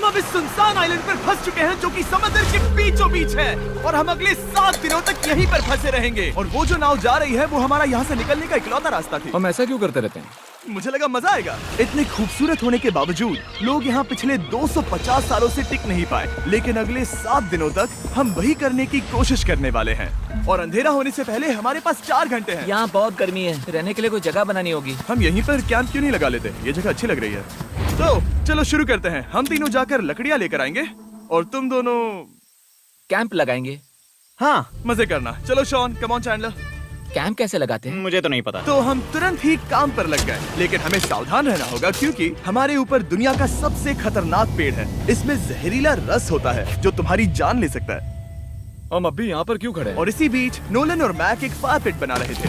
हम अब इस सुनसान आइलैंड पर फंस चुके हैं जो कि समुद्र के बीचों बीच है और हम अगले 7 दिनों तक यहीं पर फंसे रहेंगे। और वो जो नाव जा रही है वो हमारा यहाँ से निकलने का इकलौता रास्ता थी। हम ऐसा क्यों करते रहते हैं? मुझे लगा मजा आएगा। इतने खूबसूरत होने के बावजूद लोग यहाँ पिछले 250 सालों से टिक नहीं पाए, लेकिन अगले 7 दिनों तक हम वही करने की कोशिश करने वाले हैं। और अंधेरा होने से पहले हमारे पास 4 घंटे हैं। यहाँ बहुत गर्मी है, रहने के लिए कोई जगह बनानी होगी। हम यहीं पर कैंप क्यों नहीं लगा लेते? ये जगह अच्छी लग रही है। तो चलो शुरू करते हैं। हम तीनों जाकर लकड़ियाँ लेकर आएंगे और तुम दोनों कैंप लगाएंगे। हाँ, मजे करना। चलो Shawn, come on Chandler. Camp कैसे लगाते हैं? मुझे तो नहीं पता। तो हम तुरंत ही काम पर लग गए, लेकिन हमें सावधान रहना होगा क्योंकि हमारे ऊपर दुनिया का सबसे खतरनाक पेड़ है। इसमें जहरीला रस होता है जो तुम्हारी जान ले सकता है। हम अभी यहाँ पर क्यों खड़े हैं? और इसी बीच नोलन और मैक एक फायर पिट बना रहे थे।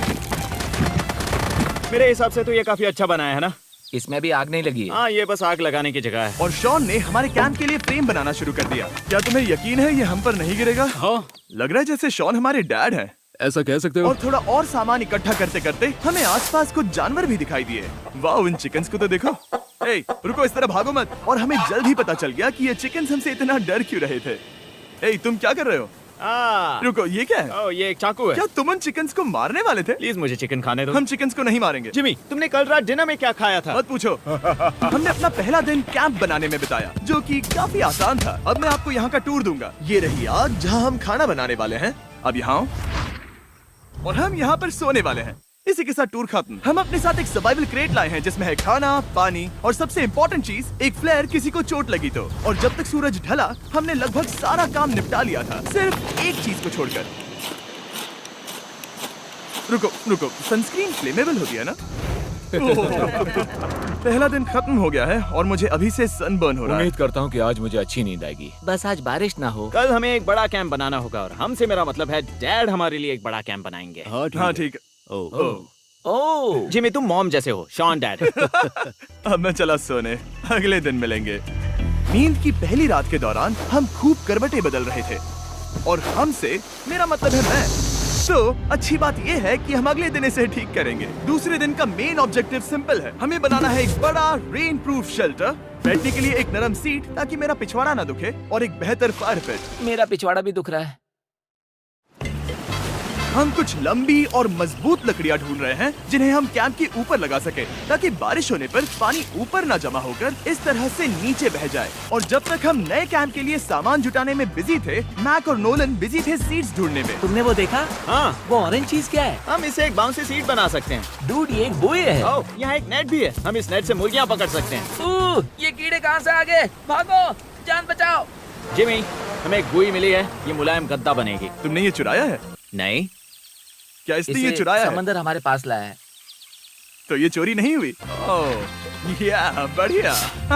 मेरे हिसाब से तो ये काफी अच्छा बनाया है ना? इसमें भी आग नहीं लगी है। हाँ, ये बस आग लगाने की जगह है। और शॉन ने हमारे कैंप के लिए फ्रेम बनाना शुरू कर दिया। क्या तुम्हें यकीन है ये हम पर नहीं गिरेगा? हाँ। लग रहा है जैसे शॉन हमारे डैड हैं। ऐसा कह सकते हो? और थोड़ा और सामान इकट्ठा करते करते हमें आसपास कुछ जानवर भी दिखाई दिए। वाह, इन चिकन्स को तो देखो। ए, रुको, इस तरह भागो मत। और हमें जल्द ही पता चल गया कि ये चिकन्स हमसे इतना डर क्यों रहे थे। ए, तुम क्या कर रहे हो? रुको, ये क्या है? ये एक चाकू है। क्या तुम उन चिकन्स को मारने वाले थे? प्लीज मुझे चिकन खाने दो। हम चिकन्स को नहीं मारेंगे। जिमी, तुमने कल रात डिनर में क्या खाया था? मत पूछो। हमने अपना पहला दिन कैंप बनाने में बिताया, जो कि काफी आसान था। अब मैं आपको यहाँ का टूर दूंगा। ये रही आग जहाँ हम खाना बनाने वाले हैं। अब यहाँ आओ। और हम यहाँ पर सोने वाले हैं। इसी के साथ टूर खत्म। हम अपने साथ एक सर्वाइवल क्रेट लाए हैं जिसमें है खाना, पानी और सबसे इम्पोर्टेंट चीज, एक फ्लेयर किसी को चोट लगी तो। और जब तक सूरज ढला हमने लगभग सारा काम निपटा लिया था, सिर्फ एक चीज को छोड़कर। रुको, सनस्क्रीन फ्लेमेबल होती है ना? पहला दिन खत्म हो गया है और मुझे अभी से सनबर्न हो रहा है। उम्मीद करता हूँ कि आज मुझे अच्छी नींद आएगी। बस आज बारिश ना हो। कल हमें एक बड़ा कैंप बनाना होगा और हमसे मेरा मतलब है डैड हमारे लिए एक बड़ा कैंप बनाएंगे। हाँ ठीक है। ओह, जिमी, तुम मॉम जैसे हो, शॉन डैड। अब मैं चला सोने, अगले दिन मिलेंगे। नींद की पहली रात के दौरान हम खूब करवटें बदल रहे थे और हमसे मेरा मतलब है मैं। तो अच्छी बात यह है कि हम अगले दिन इसे ठीक करेंगे। दूसरे दिन का मेन ऑब्जेक्टिव सिंपल है। हमें बनाना है एक बड़ा रेन प्रूफ शेल्टर, बैठने के लिए एक नरम सीट ताकि मेरा पिछवाड़ा ना दुखे और एक बेहतर फायर पिट। मेरा पिछवाड़ा भी दुख रहा है। हम कुछ लंबी और मजबूत लकड़ियां ढूंढ रहे हैं जिन्हें हम कैंप के ऊपर लगा सके ताकि बारिश होने पर पानी ऊपर न जमा होकर इस तरह से नीचे बह जाए। और जब तक हम नए कैंप के लिए सामान जुटाने में बिजी थे, मैक और नोलन बिजी थे सीड्स ढूंढने में। तुमने वो देखा? हाँ, वो ऑरेंज चीज क्या है? हम इसे एक बाउंसी सीट बना सकते हैं। डूड, ये एक बुए है। यहाँ एक नेट भी है, हम इस नेट से मुर्गियाँ पकड़ सकते हैं। ये कीड़े कहाँ से आ गए? भागो, जान बचाओ। जिमी, हमें एक बुई मिली है, ये मुलायम गद्दा बनेगी। तुमने ये चुराया है? नहीं। क्या इसने ये चुराया है? समंदर हमारे पास लाया है। तो ये चोरी नहीं हुई? ओह, या बढ़िया।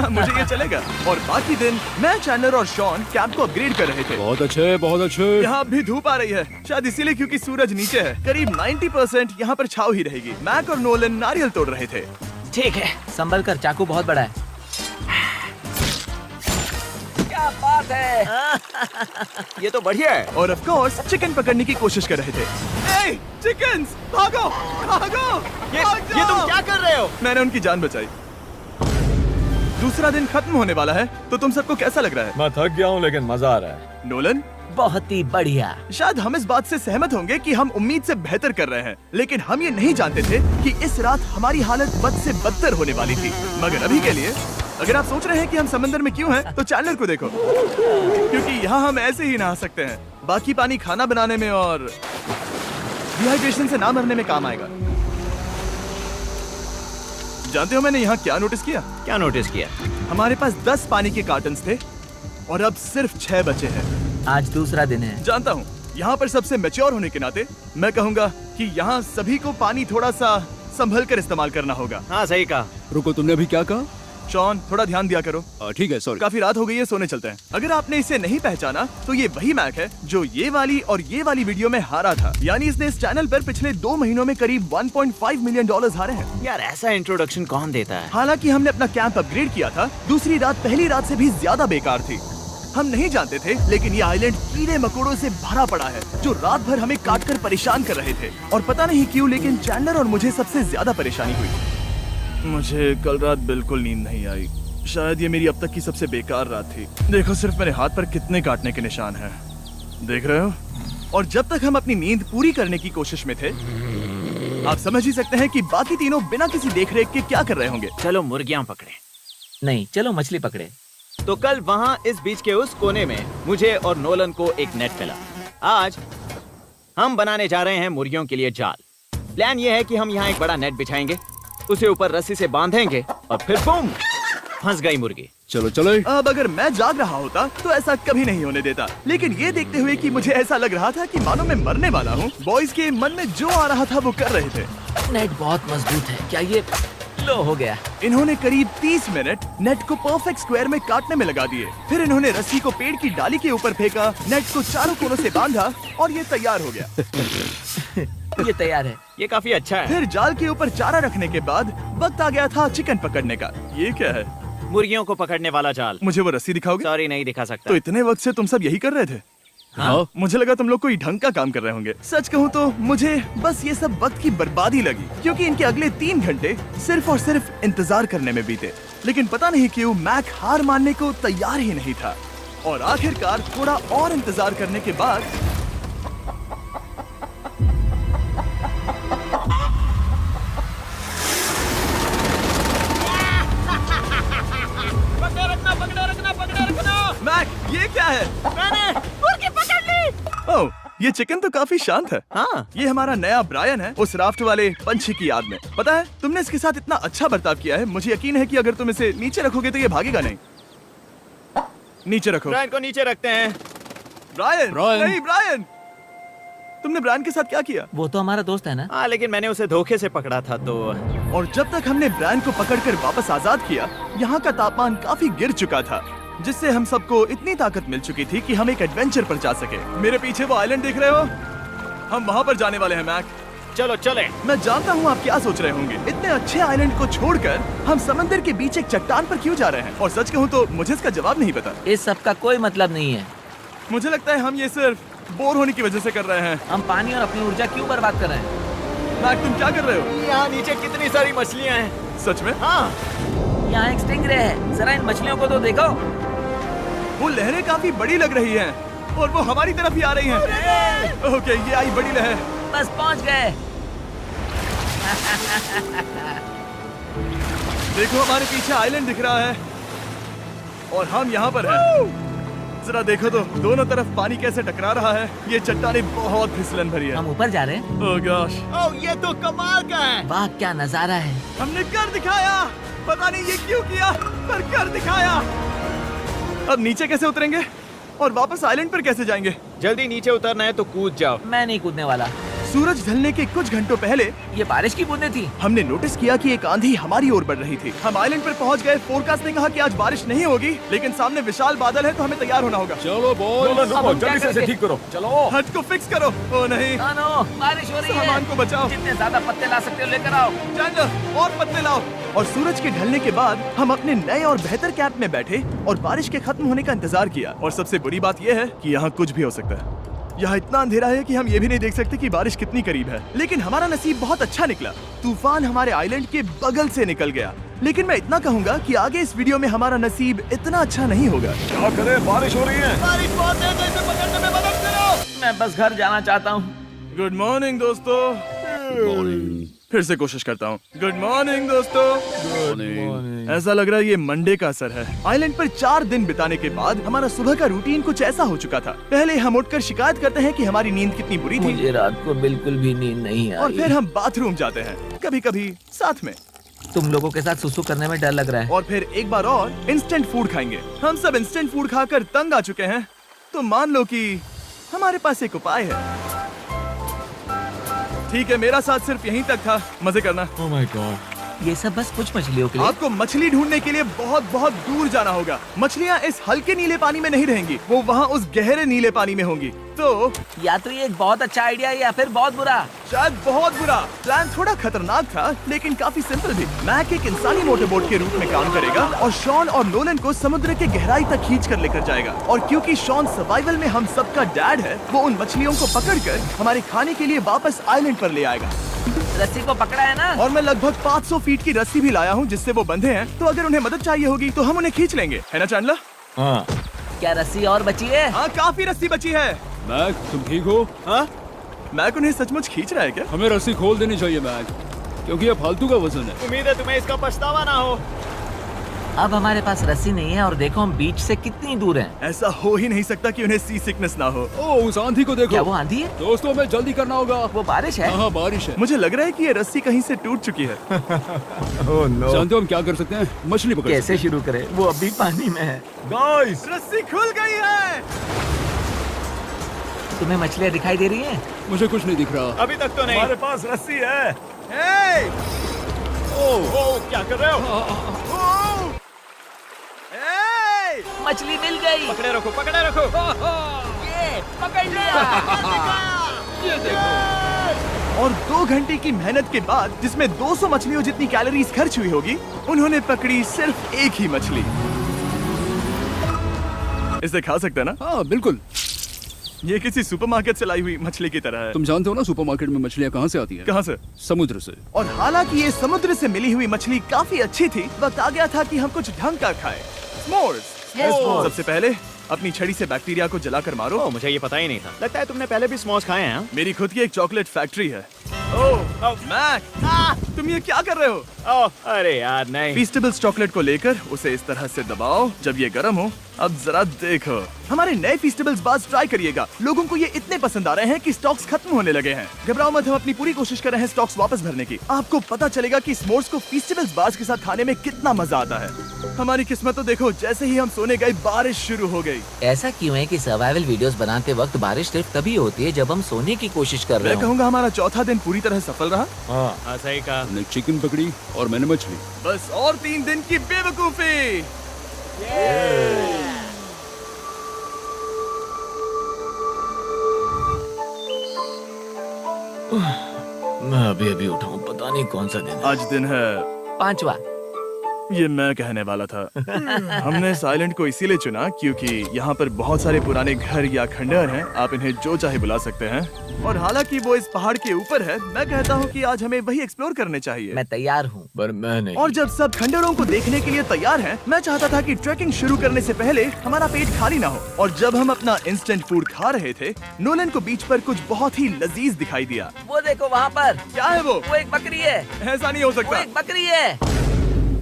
मुझे ये चलेगा। और बाकी दिन मैं, चैंडलर और शॉन कैंप को अपग्रेड कर रहे थे। बहुत अच्छे, बहुत अच्छे। यहाँ भी धूप आ रही है, शायद इसीलिए क्योंकि सूरज नीचे है। करीब 90% यहाँ पर छाव ही रहेगी। मैक और नोलन नारियल तोड़ रहे थे। ठीक है, संभल कर, चाकू बहुत बड़ा है। क्या बात है। ये तो बढ़िया है। और ऑफ कोर्स चिकन पकड़ने की कोशिश कर रहे थे। ए, चिकन्स, भागो, भागो, ये तुम क्या कर रहे हो? मैंने उनकी जान बचाई। दूसरा दिन खत्म होने वाला है, तो तुम सबको कैसा लग रहा है? मैं थक गया हूँ लेकिन मजा आ रहा है। नोलन? बहुत ही बढ़िया। शायद हम इस बात से सहमत होंगे कि हम उम्मीद से बेहतर कर रहे हैं, लेकिन हम ये नहीं जानते थे कि इस रात हमारी हालत बद से बदतर होने वाली थी। मगर अभी के लिए, अगर आप सोच रहे हैं कि हम समंदर में क्यों हैं, तो चैंडलर को देखो, क्योंकि यहाँ हम ऐसे ही नहा सकते हैं। बाकी पानी खाना बनाने में और डिहाइड्रेशन से ना मरने में काम आएगा। जानते हो मैंने यहाँ क्या नोटिस किया? क्या नोटिस किया? हमारे पास 10 पानी के कार्टन्स थे और अब सिर्फ 6 बचे हैं। आज दूसरा दिन है। जानता हूँ, यहाँ पर सबसे मैच्योर होने के नाते मैं कहूँगा कि यहाँ सभी को पानी थोड़ा सा संभल कर इस्तेमाल करना होगा। हाँ, सही कहा। रुको, तुमने अभी क्या कहा? शॉन, थोड़ा ध्यान दिया करो। ठीक है, सॉरी। काफी रात हो गई है, सोने चलते हैं। अगर आपने इसे नहीं पहचाना तो ये वही मैक है जो ये वाली और ये वाली वीडियो में हारा था। यानी इसने इस चैनल पर पिछले 2 महीनों में करीब $1.5 मिलियन हारे हैं। यार, ऐसा इंट्रोडक्शन कौन देता है? हालांकि हमने अपना कैंप अपग्रेड किया था, दूसरी रात पहली रात से भी ज्यादा बेकार थी। हम नहीं जानते थे, लेकिन ये आइलैंड कीड़े मकोड़ों से भरा पड़ा है जो रात भर हमें काटकर परेशान कर रहे थे। और पता नहीं क्यों, लेकिन चैंडलर और मुझे सबसे ज्यादा परेशानी हुई। मुझे कल रात बिल्कुल नींद नहीं आई। शायद ये मेरी अब तक की सबसे बेकार रात थी। देखो सिर्फ मेरे हाथ पर कितने काटने के निशान हैं। देख रहे हो? और जब तक हम अपनी नींद पूरी करने की कोशिश में थे, आप समझ ही सकते हैं कि बाकी तीनों बिना किसी देखरेख के क्या कर रहे होंगे। चलो मुर्गियां पकड़े। नहीं, चलो मछली पकड़े। तो कल वहाँ इस बीच के उस कोने में मुझे और नोलन को एक नेट मिला। आज हम बनाने जा रहे हैं मुर्गियों के लिए जाल। प्लान ये है कि हम यहाँ एक बड़ा नेट बिछाएंगे, उसे ऊपर रस्सी से बांधेंगे और फिर बूम, फंस गई मुर्गी। चलो चलो। अब अगर मैं जाग रहा होता तो ऐसा कभी नहीं होने देता, लेकिन ये देखते हुए कि मुझे ऐसा लग रहा था कि मानो मैं मरने वाला हूँ, बॉयज के मन में जो आ रहा था वो कर रहे थे। नेट बहुत मजबूत है। क्या ये लो हो गया? इन्होंने करीब 30 मिनट नेट को परफेक्ट स्क्वायर में काटने में लगा दिए। फिर इन्होंने रस्सी को पेड़ की डाली के ऊपर फेंका, नेट को चारों कोनों से बांधा और ये तैयार हो गया। ये तैयार है। ये काफी अच्छा है। फिर जाल के ऊपर चारा रखने के बाद वक्त आ गया था चिकन पकड़ने का। ये क्या है? मुर्गियों को पकड़ने वाला जाल। मुझे वो रस्सी दिखाओगे? सॉरी, नहीं दिखा सकता। तो इतने वक्त से तुम सब यही कर रहे थे? हाँ। मुझे लगा तुम लोग कोई ढंग का काम कर रहे होंगे। सच कहूँ तो मुझे बस ये सब वक्त की बर्बादी लगी, क्योंकि इनके अगले 3 घंटे सिर्फ और सिर्फ इंतजार करने में बीते। लेकिन पता नहीं क्यों मैक हार मानने को तैयार ही नहीं था, और आखिरकार थोड़ा और इंतजार करने के बाद मैक, ये क्या है? मैंने मुर्गी पकड़ ली। ओह, ये चिकन तो काफी शांत है। हाँ। ये हमारा नया ब्रायन है, उस राफ्ट वाले पंछी की याद में। पता है, तुमने इसके साथ इतना अच्छा बर्ताव किया है, मुझे यकीन है कि अगर तुम इसे नीचे रखोगे तो ये भागेगा नहीं। नीचे रखो। ब्रायन को नीचे रखते हैं। Brian, Brian. नहीं ब्रायन। तुमने ब्रायन के साथ क्या किया? वो तो हमारा दोस्त है ना। हाँ, लेकिन मैंने उसे धोखे से पकड़ा था तो। और जब तक हमने ब्रायन को पकड़कर वापस आजाद किया, यहाँ का तापमान काफी गिर चुका था, जिससे हम सबको इतनी ताकत मिल चुकी थी कि हम एक एडवेंचर पर जा सके। मेरे पीछे वो आइलैंड देख रहे हो? हम वहाँ पर जाने वाले हैं मैक। चलो चले। मैं जानता हूँ आप क्या सोच रहे होंगे, इतने अच्छे आइलैंड को छोड़कर हम समंदर के बीच एक चट्टान पर क्यों जा रहे हैं? और सच कहूँ तो मुझे इसका जवाब नहीं पता। इस सब का कोई मतलब नहीं है। मुझे लगता है हम ये सिर्फ बोर होने की वजह से कर रहे हैं। हम पानी और अपनी ऊर्जा क्यों बर्बाद कर रहे हैं? मैक, तुम क्या कर रहे हो? यहाँ नीचे कितनी सारी मछलियाँ हैं। सच में? हाँ। यहाँ एक स्टिंगरे है, जरा इन मछलियों को तो देखो। वो लहरें काफी बड़ी लग रही हैं और वो हमारी तरफ ही आ रही हैं। ओके, ये आई बड़ी लहर। बस पहुँच गए। देखो हमारे पीछे आइलैंड दिख रहा है और हम यहाँ पर हैं। जरा देखो तो दोनों तरफ पानी कैसे टकरा रहा है। ये चट्टानें बहुत फिसलन भरी है। हम ऊपर जा रहे हैं। ओह गॉश, ओह, ये तो कमाल का है। वाह, क्या नजारा है। हमने कर दिखाया। पता नहीं ये क्यों किया, पर कर दिखाया। अब नीचे कैसे उतरेंगे और वापस आइलैंड पर कैसे जाएंगे? जल्दी नीचे उतरना है तो कूद जाओ। मैं नहीं कूदने वाला। सूरज ढलने के कुछ घंटों पहले ये बारिश की बूंदें थी। हमने नोटिस किया कि एक आंधी हमारी ओर बढ़ रही थी। हम आइलैंड पर पहुंच गए। फोरकास्ट ने कहा कि आज बारिश नहीं होगी, लेकिन सामने विशाल बादल है तो हमें तैयार होना होगा। चलो बॉयज, अब हम क्या जल्दी से इसे करेंगे? ठीक करो। चलो। हट को फिक्स करो। ओ नहीं, नो, बारिश हो रही है। सामान को बचाओ। जितने ज्यादा पत्ते ला सकते हो लेकर आओ। चैंडलर, और पत्ते लाओ। और सूरज के ढलने के बाद हम अपने नए और बेहतर कैंप में बैठे और बारिश के खत्म होने का इंतजार किया। और सबसे बुरी बात यह है कि यहाँ कुछ भी हो सकता है। यहाँ इतना अंधेरा है कि हम ये भी नहीं देख सकते कि बारिश कितनी करीब है। लेकिन हमारा नसीब बहुत अच्छा निकला। तूफान हमारे आइलैंड के बगल से निकल गया। लेकिन मैं इतना कहूँगा कि आगे इस वीडियो में हमारा नसीब इतना अच्छा नहीं होगा। क्या करें, बारिश हो रही है। बारिश बहुत तेज है, इसे पकड़ने में मदद करो। मैं बस घर जाना चाहता हूँ। गुड मॉर्निंग दोस्तों। फिर से कोशिश करता हूँ। गुड मॉर्निंग दोस्तों। ऐसा लग रहा है ये मंडे का असर है। आइलैंड पर 4 दिन बिताने के बाद हमारा सुबह का रूटीन कुछ ऐसा हो चुका था। पहले हम उठकर शिकायत करते हैं कि हमारी नींद कितनी बुरी थी, मुझे रात को बिल्कुल भी नींद नहीं और आई। फिर हम बाथरूम जाते हैं, कभी कभी साथ में, तुम लोगों के साथ सुसु करने में डर लग रहा है। और फिर एक बार और इंस्टेंट फूड खाएंगे। हम सब इंस्टेंट फूड खाकर तंग आ चुके हैं, तो मान लो कि हमारे पास एक उपाय है। ठीक है, मेरा साथ सिर्फ यहीं तक था। मजे करना। Oh my God. ये सब बस कुछ मछलियों के लिए। आपको मछली ढूंढने के लिए बहुत बहुत दूर जाना होगा। मछलियाँ इस हल्के नीले पानी में नहीं रहेंगी, वो वहाँ उस गहरे नीले पानी में होंगी। तो या तो ये एक बहुत अच्छा आइडिया है या फिर बहुत बुरा। शायद बहुत बुरा। प्लान थोड़ा खतरनाक था, लेकिन काफी सिंपल भी। मैक एक इंसानी मोटरबोट के रूप में काम करेगा और शॉन और नोलन को समुद्र के गहराई तक खींच कर लेकर जाएगा। और क्योंकि शॉन सर्वाइवल में हम सबका डैड है, वो उन मछलियों को पकड़कर हमारे खाने के लिए वापस आइलैंड पर ले आएगा। रस्सी को पकड़ा है ना? और मैं लगभग 500 फीट की रस्सी भी लाया हूँ जिससे वो बंधे हैं, तो अगर उन्हें मदद चाहिए होगी तो हम उन्हें खींच लेंगे, है ना चैंडलर? हाँ। क्या रस्सी और बची है? हाँ, काफी रस्सी बची है। मैक, तुम ठीक हो? हाँ, मैक उन्हें सचमुच खींच रहा है क्या? हमें रस्सी खोल देनी चाहिए मैक, क्योंकि ये फालतू का वजन है। उम्मीद है तुम्हें इसका पछतावा ना हो। अब हमारे पास रस्सी नहीं है और देखो हम बीच से कितनी दूर हैं। ऐसा हो ही नहीं सकता कि उन्हें सी सिकनेस ना हो। ओह, उस आंधी को देखो। क्या वो आंधी है? दोस्तों, हमें जल्दी करना होगा। वो बारिश है? हाँ, बारिश है। मुझे लग रहा है कि ये रस्सी कहीं से टूट चुकी है। Oh no. जानते हो हम क्या कर सकते हैं? मछली पकड़ कैसे शुरू करें? वो अभी पानी में है। गाइस, रस्सी खुल गई है। तुम्हें मछलियाँ दिखाई दे रही हैं? मुझे कुछ नहीं दिख रहा। अभी तक तो नहीं। हमारे पास रस्सी है। हे! ओह, क्या कर रहे हो? हे! मछली मिल गई। पकड़े रखो, पकड़े रखो। ये पकड़ लिया। ये देखो। और 2 घंटे की मेहनत के बाद, जिसमें 200 मछलियों जितनी कैलोरीज खर्च हुई होगी, उन्होंने पकड़ी सिर्फ एक ही मछली। इसे खा सकते हैं ना? हाँ, बिल्कुल। ये किसी सुपरमार्केट से लाई हुई मछली की तरह है। तुम जानते हो ना सुपरमार्केट में मछलियाँ कहाँ से आती हैं? कहाँ से? समुद्र से। और हालांकि ये समुद्र से मिली हुई मछली काफी अच्छी थी, वक्त आ गया था कि हम कुछ ढंग का खाएं। स्मोर्स। सबसे पहले अपनी छड़ी से बैक्टीरिया को जलाकर मारो। ओह, मुझे ये पता ही नहीं था। लगता है तुमने पहले भी स्मोक्स खाए हैं। हाँ? मेरी खुद की एक चॉकलेट फैक्ट्री है। ओह मैक, तुम ये क्या कर रहे हो? ओह, अरे यार नहीं। फीस्टेबल्स चॉकलेट को लेकर उसे इस तरह से दबाओ जब ये गर्म हो। अब जरा देखो, हमारे नए फीस्टेबल्स बार्स ट्राई करिएगा। लोगों को ये इतने पसंद आ रहे हैं कि स्टॉक्स खत्म होने लगे हैं। घबराओ मत, हम अपनी पूरी कोशिश कर रहे हैं स्टॉक्स वापस भरने की। आपको पता चलेगा कि s'mores को फीस्टेबल्स बार्स के साथ खाने में कितना मजा आता है। हमारी किस्मत तो देखो, जैसे ही हम सोने गए बारिश शुरू हो गई। ऐसा क्यों है कि सर्वाइवल वीडियोस बनाते वक्त बारिश सिर्फ तभी होती है जब हम सोने की कोशिश कर रहे मैं हो? कहूँगा हमारा चौथा दिन पूरी तरह सफल रहा। हाँ, सही कहा। मैंने चिकन पकड़ी और मैंने मछली। बस और 3 दिन की बेवकूफी। मैं अभी उठा हूँ, पता नहीं कौन सा दिन। आज दिन है 5वां। ये मैं कहने वाला था। हमने साइलेंट को इसीलिए चुना क्योंकि यहाँ पर बहुत सारे पुराने घर या खंडहर हैं, आप इन्हें जो चाहे बुला सकते हैं। और हालांकि वो इस पहाड़ के ऊपर है, मैं कहता हूँ कि आज हमें वही एक्सप्लोर करने चाहिए। मैं तैयार हूँ। पर मैं नहीं। और जब सब खंडहरों को देखने के लिए तैयार हैं, मैं चाहता था कि ट्रैकिंग शुरू करने से पहले हमारा पेट खाली ना हो। और जब हम अपना इंस्टेंट फूड खा रहे थे, नोलन को बीच पर कुछ बहुत ही लजीज दिखाई दिया। वो देखो वहाँ पर। क्या है वो? वो एक बकरी है। ऐसा नहीं हो वो सकता। एक बकरी है।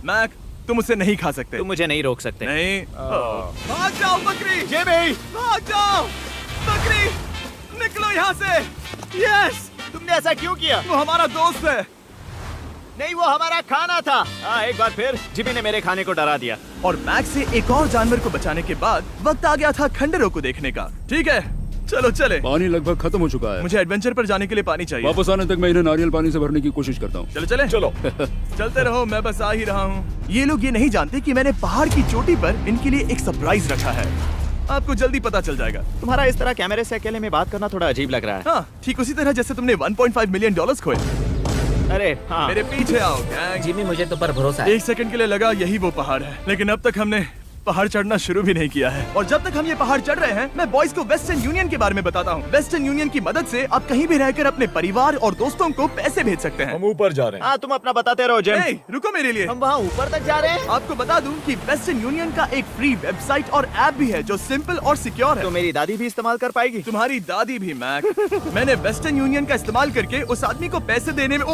मैक, तुम उसे नहीं खा सकते। तुम मुझे नहीं रोक सकते। नहीं। भाग जाओ बकरी। ये भी। भाग जाओ बकरी, निकलो यहाँ से। यस, तुमने ऐसा क्यों किया? वो हमारा दोस्त है। नहीं, वो हमारा खाना था। एक बार फिर जिमी ने मेरे खाने को डरा दिया। और मैक से एक और जानवर को बचाने के बाद वक्त आ गया था खंडहरों को देखने का। ठीक है, चलो चले। पानी लगभग खत्म हो चुका है। मुझे एडवेंचर पर जाने के लिए पानी चाहिए। वापस आने तक मैं इन्हें नारियल पानी से भरने की कोशिश करता हूँ। चलो चले। चलो। चलते रहो, मैं बस आ ही रहा हूँ। ये लोग ये नहीं जानते कि मैंने पहाड़ की चोटी पर इनके लिए एक सरप्राइज रखा है। आपको जल्दी पता चल जाएगा। तुम्हारा इस तरह कैमरे से अकेले में बात करना थोड़ा अजीब लग रहा है। हाँ, ठीक उसी तरह जैसे तुमने 1.5 मिलियन डॉलर्स खोए। अरे हाँ। मेरे पीछे आओ गैंग। जिमी, मुझे तो पर भरोसा है। 1 सेकंड के लिए लगा यही वो पहाड़ है, लेकिन अब तक हमने पहाड़ चढ़ना शुरू भी नहीं किया है। और जब तक हम ये पहाड़ चढ़ रहे हैं, मैं बॉयज को वेस्टर्न यूनियन के बारे में बताता हूँ। वेस्टर्न यूनियन की मदद से आप कहीं भी रहकर अपने परिवार और दोस्तों को पैसे भेज सकते हैं। हम ऊपर जा रहे हैं। हाँ, तुम अपना बताते रहो जिम। ए, रुको मेरे लिए। हम वहाँ ऊपर तक जा रहे हैं। आपको बता दूं कि वेस्टर्न यूनियन का एक फ्री वेबसाइट और ऐप भी है जो सिंपल और सिक्योर है। तो मेरी दादी भी इस्तेमाल कर पाएगी। तुम्हारी दादी भी मैक। मैंने वेस्टर्न यूनियन का इस्तेमाल करके उस आदमी को पैसे देने में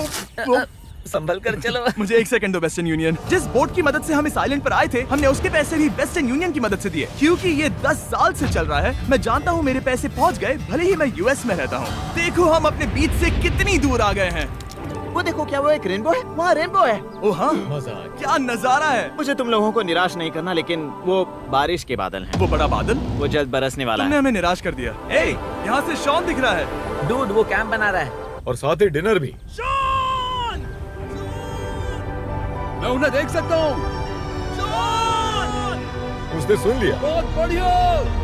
संभल कर चलो। मुझे 1 सेकंड दो। वेस्टर्न यूनियन, जिस बोट की मदद से हम इस आइलैंड पर आए थे, हमने उसके पैसे भी वेस्टर्न यूनियन की मदद से दिए। क्योंकि ये 10 साल से चल रहा है, मैं जानता हूँ मेरे पैसे पहुँच गए, भले ही मैं यूएस में रहता हूँ। देखो हम अपने बीच से कितनी दूर आ गए हैं। वो देखो, क्या वो एक रेनबो है? वहाँ रेनबो है। ओ हाँ, क्या नजारा है। मुझे तुम लोगों को निराश नहीं करना, लेकिन वो बारिश के बादल हैं। वो बड़ा बादल, वो जल्द बरसने वाला तुमने है। हमें निराश कर दिया। ए, यहाँ से शॉन दिख रहा है। डूड, वो कैंप बना रहा है। और साथ ही डिनर भी। शॉन! मैं उन्हें देख सकता हूँ। शॉन! उसने सुन लिया। बहुत बढ़िया।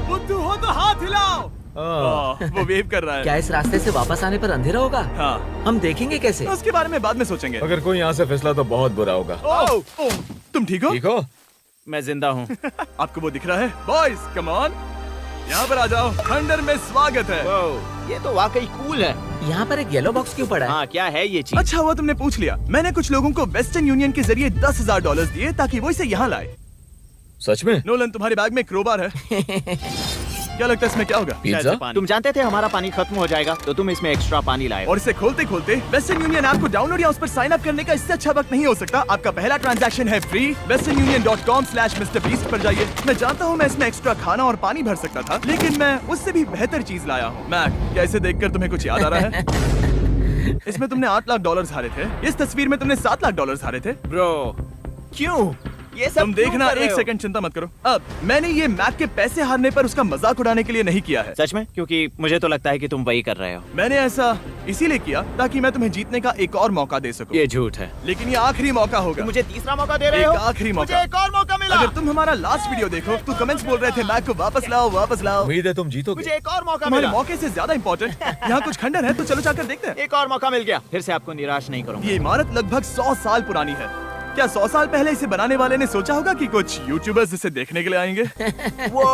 बुद्धू हो तो हाथ हिलाओ। वो वेव कर रहा है। क्या इस रास्ते से वापस आने पर अंधेरा होगा? हाँ, हम देखेंगे कैसे? उसके बारे में बाद में सोचेंगे। अगर कोई यहाँ से फिसला तो बहुत बुरा होगा। तुम ठीक हो? ठीक हो? मैं जिंदा हूँ। आपको वो दिख रहा है? बॉयज कम ऑन, यहाँ पर आ जाओ, खंडर में स्वागत है। वाओ, ये तो वाकई कूल है। यहाँ पर एक येलो बॉक्स क्यों पड़ा है? हाँ, क्या है ये चीज? अच्छा हुआ तुमने पूछ लिया। मैंने कुछ लोगों को वेस्टर्न यूनियन के जरिए $10,000 दिए ताकि वो इसे यहाँ लाए। सच में? नोलन, तुम्हारे बैग में क्रोबार है। क्या लगता है इसमें क्या होगा? पिज्जा? तुम जानते थे हमारा पानी खत्म हो जाएगा, तो तुम इसमें एक्स्ट्रा पानी लाए। और इसे खोलते खोलते वेस्टर्न यूनियन ऐप को डाउनलोड या उस पर साइन अप करने का इससे अच्छा वक्त नहीं हो सकता। आपका पहला ट्रांजैक्शन है फ्री। westernunion.com/MrBeast पर जाइए। मैं जानता हूँ मैं इसमें एक्स्ट्रा खाना और पानी भर सकता था, लेकिन मैं उससे भी बेहतर चीज लाया हूँ। मैक, क्या इसे देखकर तुम्हें कुछ याद आ रहा है? इसमें तुमने $8 लाख हारे थे। इस तस्वीर में तुमने $7 लाख हारे थे। ब्रो, क्यों? ये सब तुम क्यों देखना, कर रहे एक हो? सेकंड चिंता मत करो। अब मैंने ये मैक के पैसे हारने पर उसका मजाक उड़ाने के लिए नहीं किया है। सच में? क्योंकि मुझे तो लगता है कि तुम वही कर रहे हो। मैंने ऐसा इसीलिए किया ताकि मैं तुम्हें जीतने का एक और मौका दे सकूं। ये झूठ है। लेकिन ये आखिरी मौका होगा। तुम मुझे तीसरा मौका दे रहे एक हो? आखिरी मौका। मुझे एक और मौका मिला। अगर तुम हमारा लास्ट वीडियो देखो तो कमेंट्स बोल रहे थे मैक को वापस लाओ, वापस लाओ। उम्मीद है तुम जीतोगे। मुझे एक और मौका तुम्हारे मिला। मौके से ज्यादा इम्पोर्टेंट यहाँ कुछ खंडर है, तो चलो जाकर देखते हैं। एक और मौका मिल गया। फिर से आपको निराश नहीं करूंगा। ये इमारत लगभग 100 साल पुरानी है। क्या 100 साल पहले इसे बनाने वाले ने सोचा होगा कि कुछ यूट्यूबर्स इसे देखने के लिए आएंगे? वो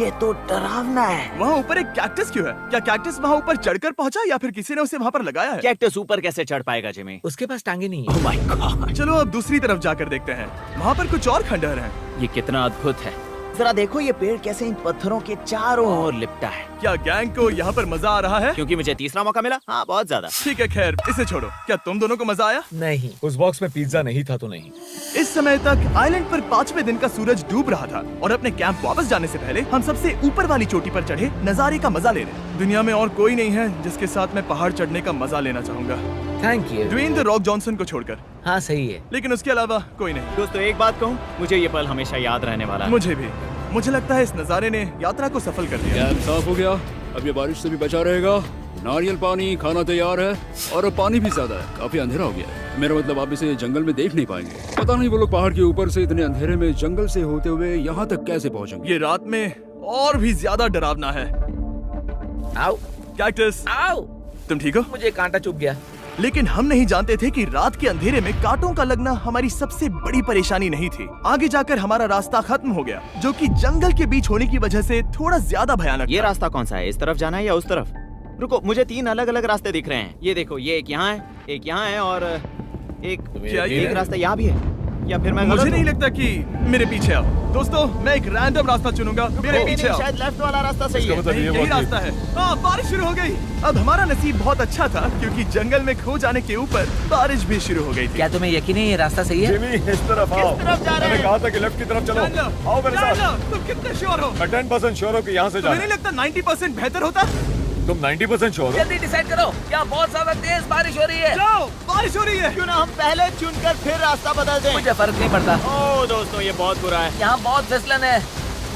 ये तो डरावना है। वहाँ ऊपर एक कैक्टस क्यों है? क्या कैक्टस वहाँ ऊपर चढ़कर पहुँचा या फिर किसी ने उसे वहाँ पर लगाया है? कैक्टस ऊपर कैसे चढ़ पाएगा जिमी? उसके पास टांगे नहीं है। ओह माय गॉड, चलो अब दूसरी तरफ जाकर देखते हैं। वहाँ पर कुछ और खंडहर हैं। ये कितना अद्भुत है। जरा देखो ये पेड़ कैसे इन पत्थरों के चारों ओर लिपटा है। क्या गैंग को यहाँ पर मजा आ रहा है? क्योंकि मुझे तीसरा मौका मिला। हाँ, बहुत ज्यादा। ठीक है, खैर इसे छोड़ो। क्या तुम दोनों को मजा आया? नहीं। उस बॉक्स में पिज्जा नहीं था तो नहीं। इस समय तक आइलैंड पर 5वें दिन का सूरज डूब रहा था और अपने कैंप वापस जाने से पहले हम सबसे ऊपर वाली चोटी पर चढ़े नजारे का मजा ले रहे। दुनिया में और कोई नहीं है जिसके साथ मैं पहाड़ चढ़ने का मजा लेना चाहूंगा, thank you. Dwayne the Rock Johnson को छोड़कर। हाँ सही है। लेकिन उसके अलावा कोई नहीं। दोस्तों, एक बात कहूँ, मुझे ये पल हमेशा याद रहने वाला है। मुझे भी। मुझे लगता है इस नजारे ने यात्रा को सफल कर दिया। कैंप साफ हो गया, अब ये बारिश से भी बचा रहेगा। नारियल पानी, खाना तैयार है और अब पानी भी ज्यादा है। काफी अंधेरा हो गया है। मेरा मतलब आप इसे जंगल में देख नहीं पाएंगे। पता नहीं वो लोग पहाड़ के ऊपर से इतने अंधेरे में जंगल से होते हुए यहाँ तक कैसे पहुँचेंगे। ये रात में और भी ज्यादा डरावना है। आओ कैक्टस, आओ। तुम ठीक हो? मुझे कांटा चुभ गया। लेकिन हम नहीं जानते थे कि रात के अंधेरे में कांटों का लगना हमारी सबसे बड़ी परेशानी नहीं थी। आगे जाकर हमारा रास्ता खत्म हो गया, जो कि जंगल के बीच होने की वजह से थोड़ा ज्यादा भयानक ये था। रास्ता कौन सा है? इस तरफ जाना है या उस तरफ? रुको, मुझे 3 अलग अलग रास्ते दिख रहे हैं। ये देखो, ये एक यहाँ है, एक यहाँ है और एक क्या ये एक रास्ता यहाँ भी है। या फिर मैं मुझे गलत नहीं हूँ? लगता कि मेरे पीछे आओ। दोस्तों, मैं एक रैंडम रास्ता चुनूंगा। मेरे नहीं, पीछे नहीं, आओ। शायद लेफ्ट वाला रास्ता सही है। नहीं, यही रास्ता है। हाँ, बारिश शुरू हो गई। अब हमारा नसीब बहुत अच्छा था क्योंकि जंगल में खो जाने के ऊपर बारिश भी शुरू हो गई थी। क्या तुम्हें यकीन है ये रास्ता सही है? जिमी, इस तरफ आओ। किस तरफ जा रहे हैं? मैंने कहा था कि लेफ्ट की तरफ चलो। आओ मेरे साथ। तुम कितने श्योर हो? मैं 10% श्योर हूँ कि यहाँ से तुम्हें जाना नहीं लगता 90% बेहतर होता? तुम 90% श्योर हो? जल्दी डिसाइड करो। क्या बहुत ज्यादा तेज बारिश हो रही है? जाओ, बारिश हो रही है। क्यों ना हम पहले चुनकर फिर रास्ता बदल दें? मुझे फर्क नहीं पड़ता। ओह दोस्तों, ये बहुत बुरा है। यहाँ बहुत फिसलन है।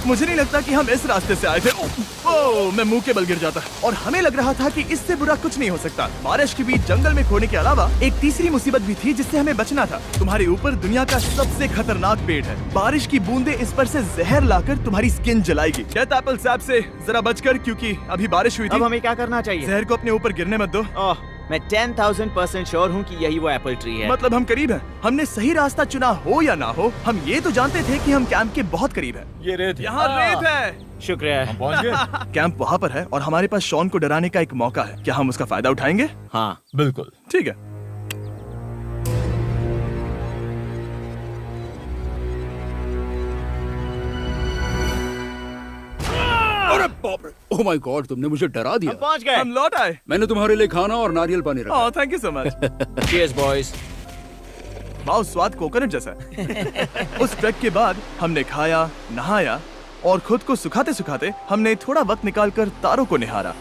मुझे नहीं लगता कि हम इस रास्ते से आए थे। ओह, मैं मुंह के बल गिर जाता। और हमें लग रहा था कि इससे बुरा कुछ नहीं हो सकता। बारिश के बीच जंगल में खोने के अलावा एक तीसरी मुसीबत भी थी जिससे हमें बचना था। तुम्हारे ऊपर दुनिया का सबसे खतरनाक पेड़ है। बारिश की बूंदें इस पर से जहर लाकर तुम्हारी स्किन जलाएगी। डेथ एप्पल सैप से जरा बचकर, क्योंकि अभी बारिश हुई अब थी। हमें क्या करना चाहिए? जहर को अपने ऊपर गिरने मत दो। ओह, मैं 10,000% श्योर हूँ कि यही वो एप्पल ट्री है। मतलब हम करीब हैं। हमने सही रास्ता चुना हो या ना हो, हम ये तो जानते थे कि हम कैंप के बहुत करीब हैं। ये रेत है। यहाँ रेत है। शुक्रिया है। पहुँच गए? कैंप वहाँ पर है और हमारे पास शॉन को डराने का एक मौका है। क्या हम उसका फायदा उठाएंगे? हाँ, बिल्कुल। ठीक है। अरे बाप रे, ओह माय गॉड, तुमने मुझे डरा दिया। हम पहुँच गए। हम लौट आए। मैंने तुम्हारे लिए खाना और नारियल पानी रखा। Oh, thank you so much. Cheers, boys. वाह, स्वाद कोकोनट जैसा है। उस ट्रैक के बाद हमने खाया, नहाया और खुद को सुखाते सुखाते हमने थोड़ा वक्त निकालकर तारों को निहारा,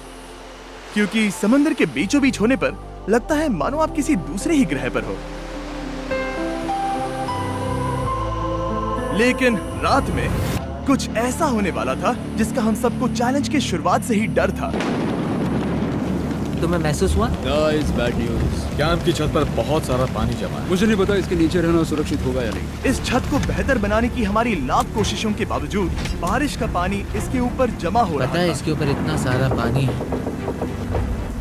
क्योंकि समंदर के बीचों बीच होने पर लगता है मानो आप किसी दूसरे ही ग्रह पर हो। लेकिन रात में कुछ ऐसा होने वाला था जिसका हम सबको चैलेंज के शुरुआत से ही डर था। तुम्हें महसूस हुआ? Guys, bad news. कैंप की छत पर बहुत सारा पानी जमा है। मुझे नहीं पता इसके नीचे रहना सुरक्षित होगा या नहीं। इस छत को बेहतर बनाने की हमारी लाख कोशिशों के बावजूद बारिश का पानी इसके ऊपर जमा हो रहा पता है था। इसके ऊपर इतना सारा पानी है।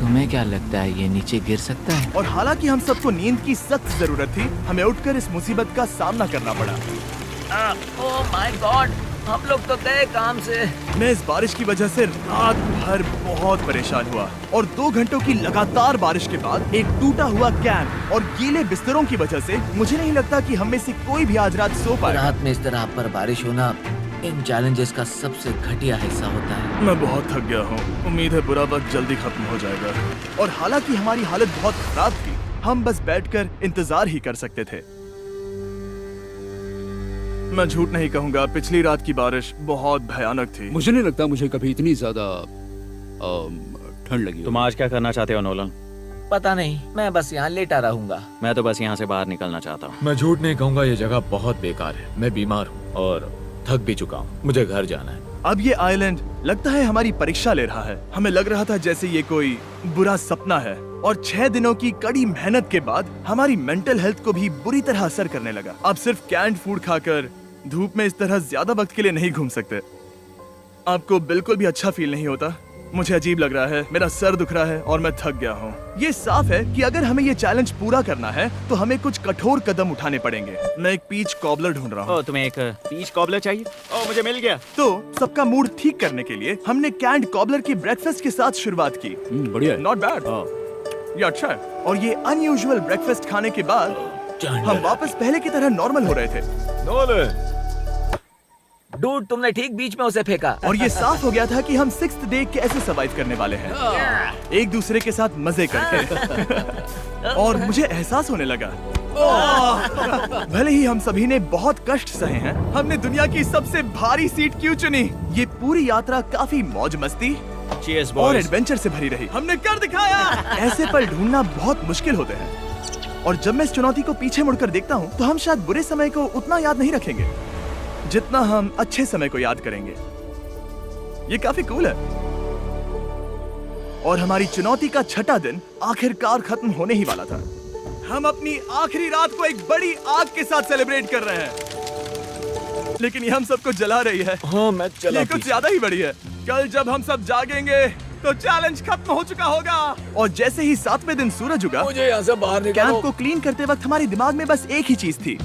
तुम्हें क्या लगता है ये नीचे गिर सकता है? और हालांकि हम सबको नींद की सख्त जरूरत थी, हमें उठकर इस मुसीबत का सामना करना पड़ा। ओह माय गॉड, हम लोग तो गए काम से। मैं इस बारिश की वजह से रात भर बहुत परेशान हुआ और 2 घंटों की लगातार बारिश के बाद एक टूटा हुआ कैंप और गीले बिस्तरों की वजह से मुझे नहीं लगता कि हम में से कोई भी आज रात सो पाएगा। रात में इस तरह पर बारिश होना इन चैलेंजेस का सबसे घटिया हिस्सा होता है। मैं बहुत थक गया हूँ। उम्मीद है बुरा वक्त जल्दी खत्म हो जाएगा। और हालांकि हमारी हालत बहुत खराब थी, हम बस बैठकर इंतजार ही कर सकते थे। मैं झूठ नहीं कहूँगा, पिछली रात की बारिश बहुत भयानक थी। मुझे नहीं लगता मुझे कभी इतनी ज्यादा ठंड लगी। तुम आज क्या करना चाहते हो नोलन? पता नहीं, मैं बस यहाँ लेटा रहूंगा। मैं तो बस यहाँ से बाहर निकलना चाहता हूँ। मैं झूठ नहीं कहूंगा, ये जगह बहुत बेकार है। मैं बीमार हूँ और थक भी चुका हूँ। मुझे घर जाना है। अब ये आइलैंड लगता है हमारी परीक्षा ले रहा है। हमें लग रहा था जैसे ये कोई बुरा सपना है और 6 दिनों की कड़ी मेहनत के बाद हमारी मेंटल हेल्थ को भी बुरी तरह असर करने लगा। अब सिर्फ कैंड फूड खाकर धूप में इस तरह ज्यादा वक्त के लिए नहीं घूम सकते। आपको बिल्कुल भी अच्छा फील नहीं होता? मुझे अजीब लग रहा है, मेरा सर दुख रहा है और मैं थक गया हूँ। ये साफ है कि अगर हमें ये चैलेंज पूरा करना है तो हमें कुछ कठोर कदम उठाने पड़ेंगे। मैं एक पीच कॉबलर ढूंढ रहा हूँ। ओ, तुम्हें एक पीच कॉबलर चाहिए? ओ, मुझे मिल गया। तो सबका मूड ठीक करने के लिए हमने कैंड कॉबलर की ब्रेकफास्ट के साथ शुरुआत की। बढ़िया है। नॉट बैड, ये अच्छा है। और ये अनयूजुअल ब्रेकफास्ट खाने के बाद हम वापस पहले की तरह नॉर्मल हो रहे थे। नोलन, डूड, तुमने ठीक बीच में उसे फेंका। और ये साफ हो गया था कि हम 6th डे कैसे सर्वाइव करने वाले हैं, एक दूसरे के साथ मजे करके। और मुझे एहसास होने लगा, भले ही हम सभी ने बहुत कष्ट सहे हैं, हमने दुनिया की सबसे भारी सीट क्यों चुनी। ये पूरी यात्रा काफी मौज मस्ती Cheers, और boys. एडवेंचर से भरी रही। हमने कर दिखाया। ऐसे पल ढूंढना बहुत मुश्किल होते हैं और जब मैं इस चुनौती को पीछे मुड़कर देखता हूँ तो हम शायद बुरे समय को उतना याद नहीं रखेंगे जितना हम अच्छे समय को याद करेंगे। ये काफी कूल है। और हमारी चुनौती का 6ठा दिन आखिरकार खत्म होने ही वाला था। हम अपनी आखिरी रात को एक बड़ी आग के साथ सेलिब्रेट कर रहे हैं, लेकिन ये हम सबको जला रही है। हाँ मैं चला। ये कुछ ज्यादा ही बड़ी है। कल जब हम सब जागेंगे तो चैलेंज खत्म हो चुका होगा। और जैसे ही 7वें दिन सूरज उगा, मुझे यहाँ से बाहर कैंप निकालो। को क्लीन करते वक्त हमारे दिमाग में बस एक ही चीज थी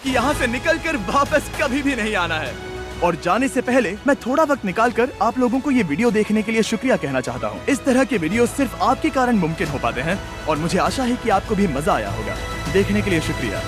कि यहाँ से निकलकर वापस कभी भी नहीं आना है। और जाने से पहले मैं थोड़ा वक्त निकालकर आप लोगों को ये वीडियो देखने के लिए शुक्रिया कहना चाहता हूँ। इस तरह के वीडियो सिर्फ आपके कारण मुमकिन हो पाते हैं और मुझे आशा है कि आपको भी मजा आया होगा। देखने के लिए शुक्रिया।